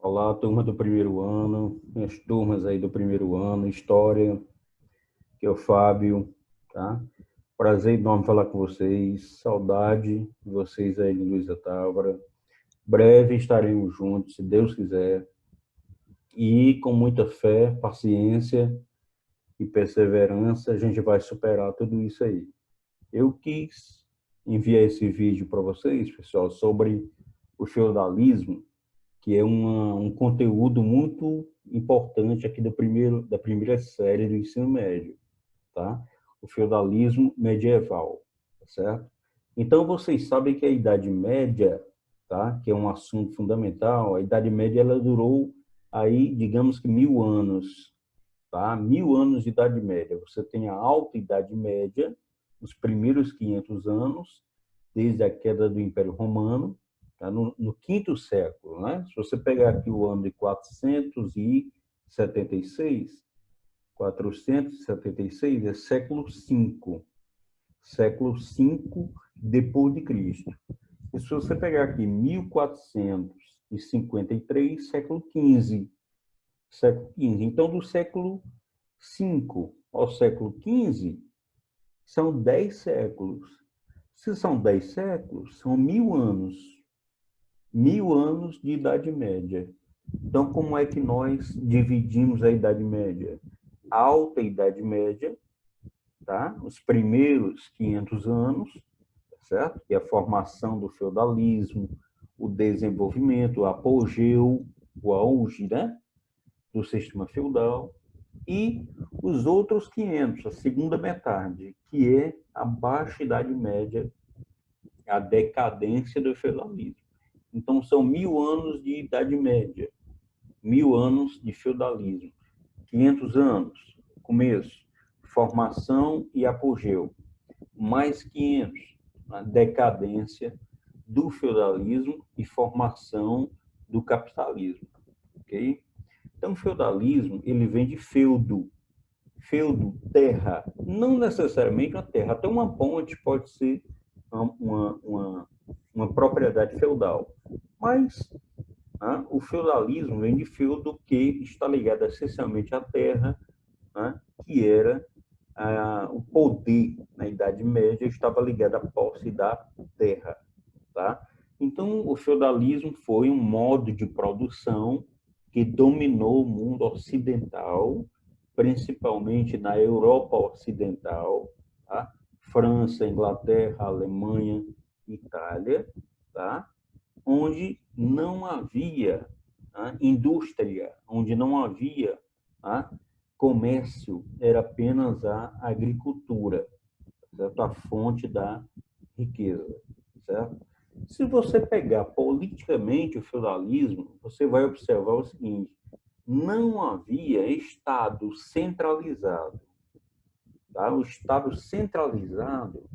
Olá, turma do primeiro ano, minhas turmas aí do primeiro ano, História, que é o Fábio, tá? Prazer enorme falar com vocês, saudade de vocês aí, Luísa Távora. Breve estaremos juntos, se Deus quiser, e com muita fé, paciência e perseverança, a gente vai superar tudo isso aí. Eu quis enviar esse vídeo para vocês, pessoal, sobre o feudalismo, que é um conteúdo muito importante aqui da primeira série do ensino médio, tá? O feudalismo medieval, tá certo? Então, vocês sabem que a Idade Média, tá? Que é um assunto fundamental, a Idade Média ela durou aí, digamos que 1000 anos, tá? 1000 anos de Idade Média. Você tem a Alta Idade Média, os primeiros 500 anos, desde a queda do Império Romano, tá? No quinto século, né? Se você pegar aqui o ano de 476 é século V, século V depois de Cristo. E se você pegar aqui 1453, século XV, século XV. Então, do século V ao século XV, são 10 séculos. Se são 10 séculos, são 1000 anos. 1000 anos de Idade Média. Então, como é que nós dividimos a Idade Média? Alta Idade Média, tá? Os primeiros 500 anos, certo? Que é a formação do feudalismo, o desenvolvimento, o apogeu, o auge, né? Do sistema feudal. E os outros 500, a segunda metade, que é a Baixa Idade Média, a decadência do feudalismo. Então, são 1000 anos de Idade Média, 1000 anos de feudalismo, 500 anos, começo, formação e apogeu, mais 500, a decadência do feudalismo e formação do capitalismo, ok? Então, o feudalismo, ele vem de feudo, terra, não necessariamente uma terra, até uma ponte pode ser uma propriedade feudal, mas o feudalismo vem de feudo, que está ligado essencialmente à terra, que era o poder na Idade Média estava ligado à posse da terra. Tá? Então, o feudalismo foi um modo de produção que dominou o mundo ocidental, principalmente na Europa Ocidental, tá? França, Inglaterra, Alemanha, Itália, tá? Onde não havia indústria, onde não havia comércio, era apenas a agricultura, certo? A fonte da riqueza, certo? Se você pegar politicamente o feudalismo, você vai observar o seguinte: não havia Estado centralizado. Tá? O Estado centralizado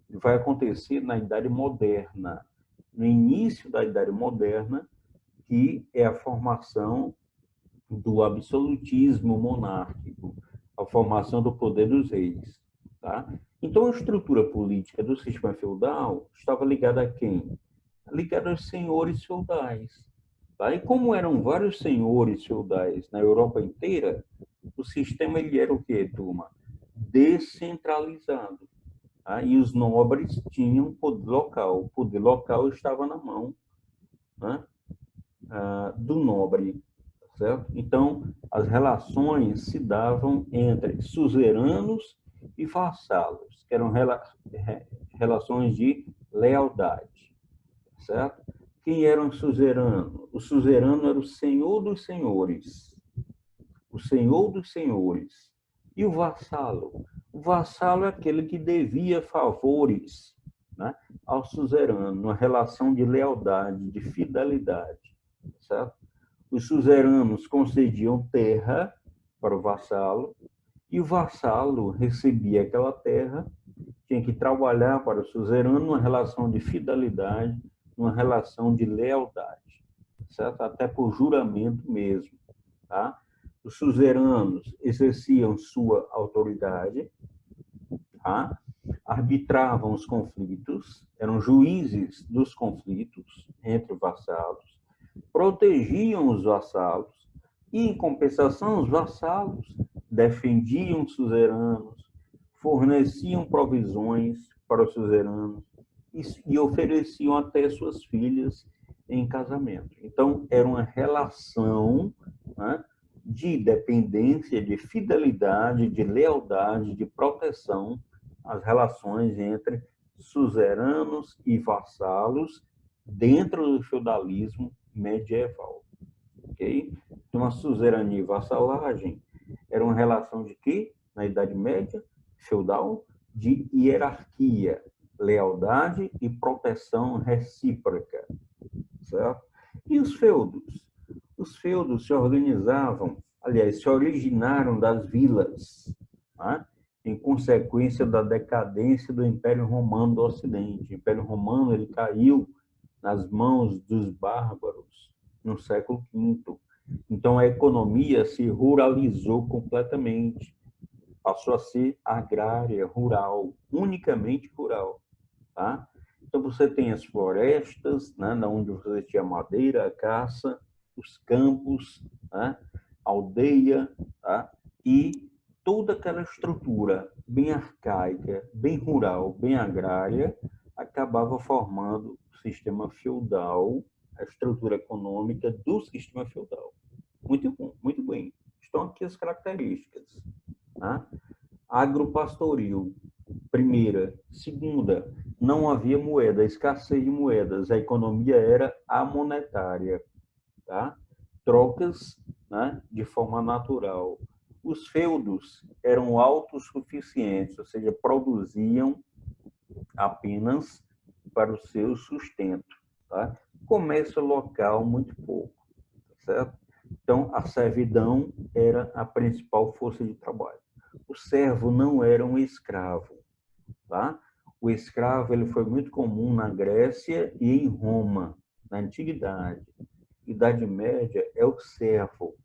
vai acontecer na Idade Moderna, no início da Idade Moderna, que é a formação do absolutismo monárquico, a formação do poder dos reis. Tá? Então, a estrutura política do sistema feudal estava ligada a quem? Ligada aos senhores feudais. Tá? E como eram vários senhores feudais na Europa inteira, o sistema ele era o quê, turma? Descentralizado. Tá? E os nobres tinham poder local. O poder local estava na mão, né, do nobre. Certo? Então, as relações se davam entre suzeranos e vassalos, que eram relações de lealdade. Certo? Quem era um suzerano? O suzerano era o senhor dos senhores. O senhor dos senhores. E o vassalo? O vassalo é aquele que devia favores, né, ao suzerano, uma relação de lealdade, de fidelidade. Certo? Os suzeranos concediam terra para o vassalo, e o vassalo recebia aquela terra, tinha que trabalhar para o suzerano numa relação de fidelidade, numa relação de lealdade, certo? Até por juramento mesmo. Tá? Os suzeranos exerciam sua autoridade, tá? Arbitravam os conflitos, eram juízes dos conflitos entre vassalos, protegiam os vassalos e, em compensação, os vassalos defendiam os suzeranos, forneciam provisões para os suzeranos e ofereciam até suas filhas em casamento. Então, era uma relação, né, de dependência, de fidelidade, de lealdade, de proteção, as relações entre suzeranos e vassalos dentro do feudalismo medieval. Okay? Então, a suzerania e vassalagem era uma relação de quê? Na Idade Média, feudal, de hierarquia, lealdade e proteção recíproca, certo? E os feudos? Os feudos se organizavam, aliás, se originaram das vilas, né? Em consequência da decadência do Império Romano do Ocidente. O Império Romano ele caiu nas mãos dos bárbaros no século V. Então, a economia se ruralizou completamente, passou a ser agrária, rural, unicamente rural. Tá? Então, você tem as florestas, né, onde você tinha madeira, a caça, os campos, né, aldeia, tá? E toda aquela estrutura bem arcaica, bem rural, bem agrária, acabava formando o sistema feudal, a estrutura econômica do sistema feudal. Muito bom, muito bem. Estão aqui as características. Tá? Agropastoril, primeira. Segunda, não havia moeda, escassez de moedas, a economia era amonetária. Tá? Trocas, né, de forma natural. Os feudos eram autossuficientes, ou seja, produziam apenas para o seu sustento. Tá? Comércio local, muito pouco. Certo? Então, a servidão era a principal força de trabalho. O servo não era um escravo. Tá? O escravo ele foi muito comum na Grécia e em Roma, na Antiguidade. Idade Média é o servo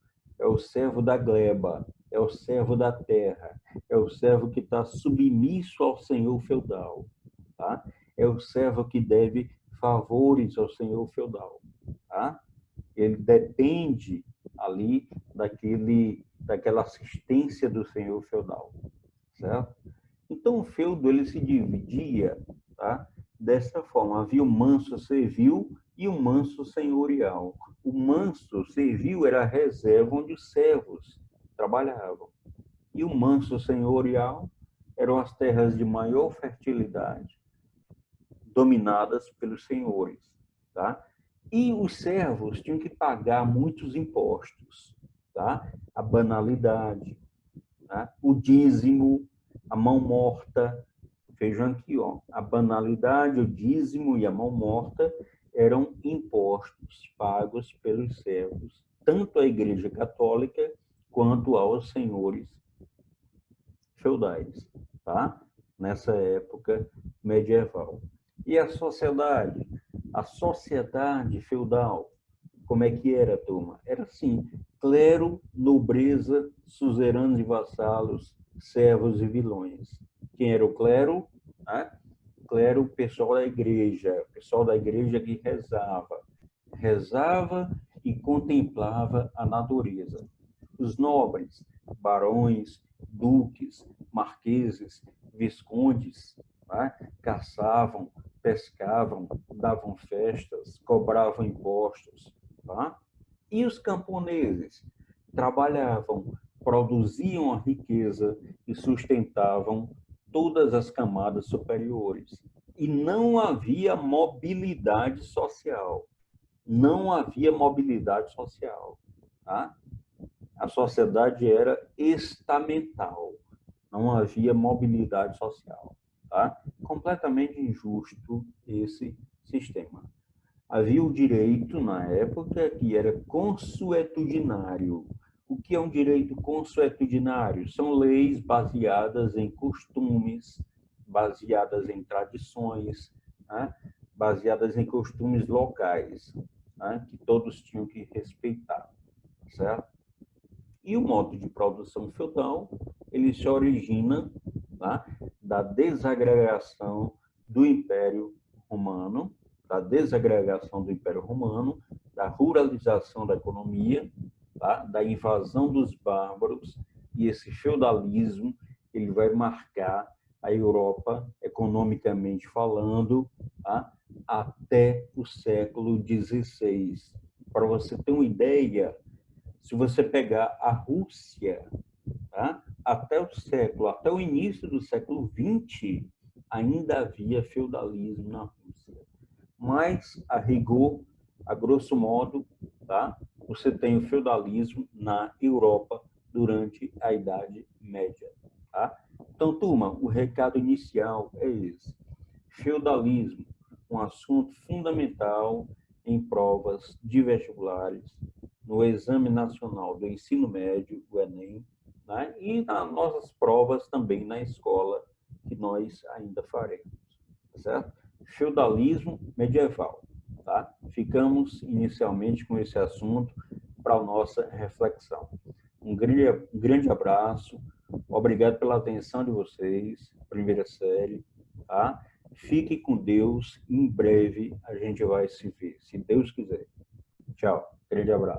da gleba, é o servo da terra, é o servo que está submisso ao senhor feudal, tá? É o servo que deve favores ao senhor feudal, tá? Ele depende ali daquela assistência do senhor feudal, certo? Então o feudo ele se dividia, tá? Dessa forma, havia o manso servil e o manso senhorial. O manso servil era a reserva onde os servos trabalhavam. E o manso senhorial eram as terras de maior fertilidade, dominadas pelos senhores, tá? E os servos tinham que pagar muitos impostos, tá? A banalidade, tá? O dízimo, a mão morta. Vejam aqui, ó, a banalidade, o dízimo e a mão morta eram impostos pagos pelos servos, tanto à Igreja Católica quanto aos senhores feudais, tá? Nessa época medieval. E a sociedade? A sociedade feudal, como é que era, turma? Era assim, clero, nobreza, suzeranos e vassalos, servos e vilões. Quem era o clero? Né? Clero, o pessoal da igreja que rezava e contemplava a natureza. Os nobres, barões, duques, marqueses, viscondes, né? Caçavam, pescavam, davam festas, cobravam impostos. Tá? E os camponeses trabalhavam, produziam a riqueza e sustentavam todas as camadas superiores. E não havia mobilidade social. Não havia mobilidade social. Tá? A sociedade era estamental. Não havia mobilidade social. Tá? Completamente injusto esse sistema. Havia o direito, na época, que era consuetudinário. O que é um direito consuetudinário? São leis baseadas em costumes, baseadas em tradições, né? Baseadas em costumes locais, né? Que todos tinham que respeitar, certo? E o modo de produção feudal, ele se origina, tá? Da desagregação do Império Romano, da desagregação do Império Romano da ruralização da economia, tá? Da invasão dos bárbaros, e esse feudalismo ele vai marcar a Europa, economicamente falando, tá? Até o século XVI. Para você ter uma ideia, se você pegar a Rússia, tá? Até o início do século XX, ainda havia feudalismo na Rússia. Mas, a rigor, a grosso modo, tá? Você tem o feudalismo na Europa durante a Idade Média. Tá? Então, turma, o recado inicial é esse. Feudalismo, um assunto fundamental em provas de vestibulares, no Exame Nacional do Ensino Médio, o Enem, né? E nas nossas provas também na escola, que nós ainda faremos. Certo? Feudalismo medieval. Tá? Ficamos inicialmente com esse assunto para a nossa reflexão. Um grande abraço, obrigado pela atenção de vocês, primeira série. Tá? Fique com Deus, em breve a gente vai se ver, se Deus quiser. Tchau, grande abraço.